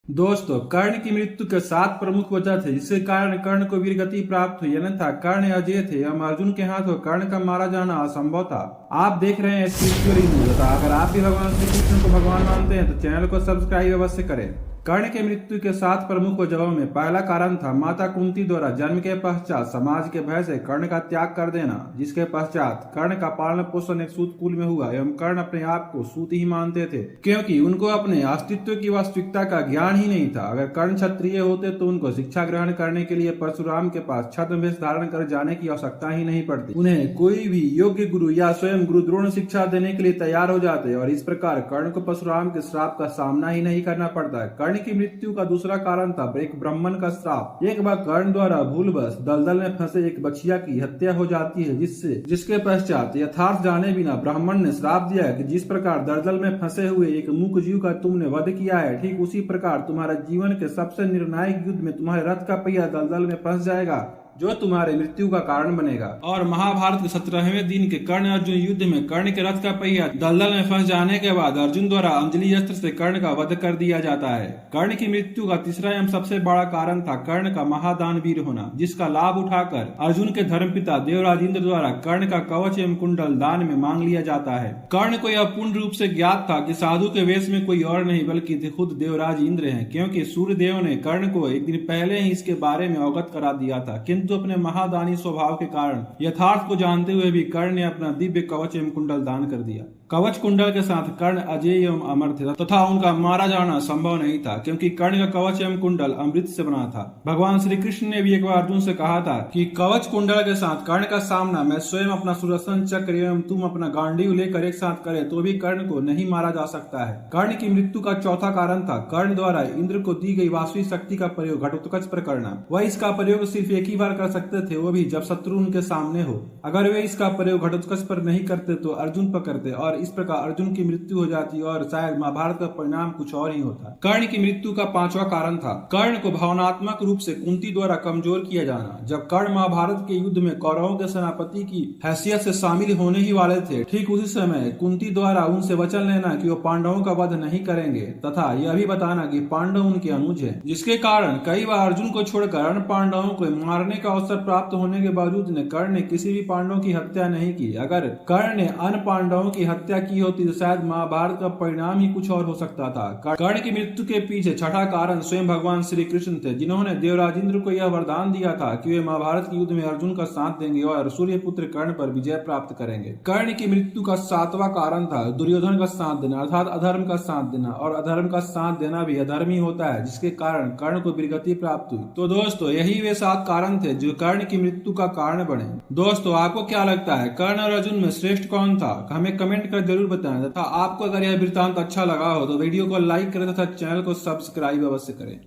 दोस्तों, कर्ण की मृत्यु के 7 प्रमुख वजह थे जिसके कारण कर्ण को वीर गति प्राप्त हुई। अन्यथा कर्ण अजय थे एवं अर्जुन के हाथों कर्ण का मारा जाना असंभव था। आप देख रहे हैं स्पिरिचुअल न्यूज। अगर आप भी भगवान श्री कृष्ण को भगवान मानते हैं तो चैनल को सब्सक्राइब अवश्य करें। कर्ण के मृत्यु के 7 प्रमुख वजहों में पहला कारण था माता कुंती द्वारा जन्म के पश्चात समाज के भय से कर्ण का त्याग कर देना, जिसके पश्चात कर्ण का पालन पोषण एक सूत कुल में हुआ एवं कर्ण अपने आप को सूत ही मानते थे क्योंकि उनको अपने अस्तित्व की वास्तविकता का ज्ञान ही नहीं था। अगर कर्ण क्षत्रिय होते तो उनको शिक्षा ग्रहण करने के लिए परशुराम के पास छद्मवेश धारण कर जाने की आवश्यकता ही नहीं पड़ती। उन्हें कोई भी योग्य गुरु या स्वयं गुरु द्रोण शिक्षा देने के लिए तैयार हो जाते और इस प्रकार कर्ण को परशुराम के श्राप का सामना ही नहीं करना पड़ता। कर्ण की मृत्यु का दूसरा कारण था एक ब्राह्मण का श्राप। एक बार कर्ण द्वारा भूलवश दलदल में फंसे एक बछिया की हत्या हो जाती है जिसके पश्चात यथार्थ जाने बिना ब्राह्मण ने श्राप दिया कि जिस प्रकार दलदल में फंसे हुए एक मूक जीव का तुमने वध किया है, ठीक उसी प्रकार तुम्हारा जीवन के सबसे निर्णायक युद्ध में तुम्हारे रथ का पहिया दलदल में फंस जाएगा जो तुम्हारे मृत्यु का कारण बनेगा। और महाभारत के 17वें दिन के कर्ण अर्जुन युद्ध में कर्ण के रथ का पहिया दलदल में फंस जाने के बाद अर्जुन द्वारा अंजलि अस्त्र से कर्ण का वध कर दिया जाता है। कर्ण की मृत्यु का तीसरा एवं सबसे बड़ा कारण था कर्ण का महादानवीर होना, जिसका लाभ उठाकर अर्जुन के धर्मपिता देवराज इंद्र द्वारा कर्ण का कवच एवं कुंडल दान में मांग लिया जाता है। कर्ण को यह पूर्ण रूप से ज्ञात था कि साधु के वेश में कोई और नहीं बल्कि खुद देवराज इंद्र हैं, क्योंकि सूर्य देव ने कर्ण को एक दिन पहले ही इसके बारे में अवगत करा दिया था। किंतु अपने महादानी स्वभाव के कारण यथार्थ को जानते हुए भी कर्ण ने अपना दिव्य कवच एवं कुंडल दान कर दिया। कवच कुंडल के साथ कर्ण अजय एवं अमर थे तथा उनका मारा जाना संभव नहीं था क्योंकि कर्ण का कवच एवं कुंडल अमृत से बना था। भगवान श्री कृष्ण ने भी एक बार अर्जुन से कहा था कि कवच कुंडल के साथ कर्ण का सामना मैं स्वयं अपना सुदर्शन चक्र एवं तुम अपना गांडीव लेकर एक साथ करे तो भी कर्ण को नहीं मारा जा सकता है। कर्ण की मृत्यु का चौथा कारण था कर्ण द्वारा इंद्र को दी गई वास्तविक शक्ति का प्रयोग घटोत्कच पर करना। वह इसका प्रयोग सिर्फ एक ही बार कर सकते थे, वो भी जब शत्रु उनके सामने हो। अगर वे इसका प्रयोग घटोत्कच पर नहीं करते तो अर्जुन पकड़ते और इस प्रकार अर्जुन की मृत्यु हो जाती और शायद महाभारत का परिणाम कुछ और ही होता। कर्ण की मृत्यु का पांचवा कारण था कर्ण को भावनात्मक रूप से कुंती द्वारा कमजोर किया जाना। जब कर्ण महाभारत के युद्ध में कौरवों के सेनापति की हैसियत से शामिल होने ही वाले थे, ठीक उसी समय कुंती द्वारा उनसे वचन लेना कि वो पांडवों का वध नहीं करेंगे तथा यह भी बताना कि पांडव उनके अनुज है, जिसके कारण कई बार अर्जुन को छोड़कर अन्य पांडवों को मारने का अवसर प्राप्त होने के बावजूद कर्ण ने किसी भी पांडव की हत्या नहीं की। अगर कर्ण ने अन्य पांडवों की हत्या की होती तो शायद महाभारत का परिणाम ही कुछ और हो सकता था। कर्ण की मृत्यु के पीछे छठा कारण स्वयं भगवान श्री कृष्ण थे, जिन्होंने देवराज इंद्र को यह वरदान दिया था कि वे महाभारत के युद्ध में अर्जुन का साथ देंगे और सूर्य पुत्र कर्ण पर विजय प्राप्त करेंगे। कर्ण की मृत्यु का सातवां कारण था दुर्योधन का साथ देना, अर्थात अधर्म का साथ देना, और अधर्म का साथ देना भी अधर्म ही होता है, जिसके कारण कर्ण को वीरगति प्राप्त हुई। तो दोस्तों, यही वे 7 कारण थे जो कर्ण की मृत्यु का कारण बने। दोस्तों, आपको क्या लगता है कर्ण और अर्जुन में श्रेष्ठ कौन था? हमें कमेंट कर जरूर बताएं तथा आपको अगर यह वृत्तांत अच्छा लगा हो तो वीडियो को लाइक करें तथा चैनल को सब्सक्राइब अवश्य करें।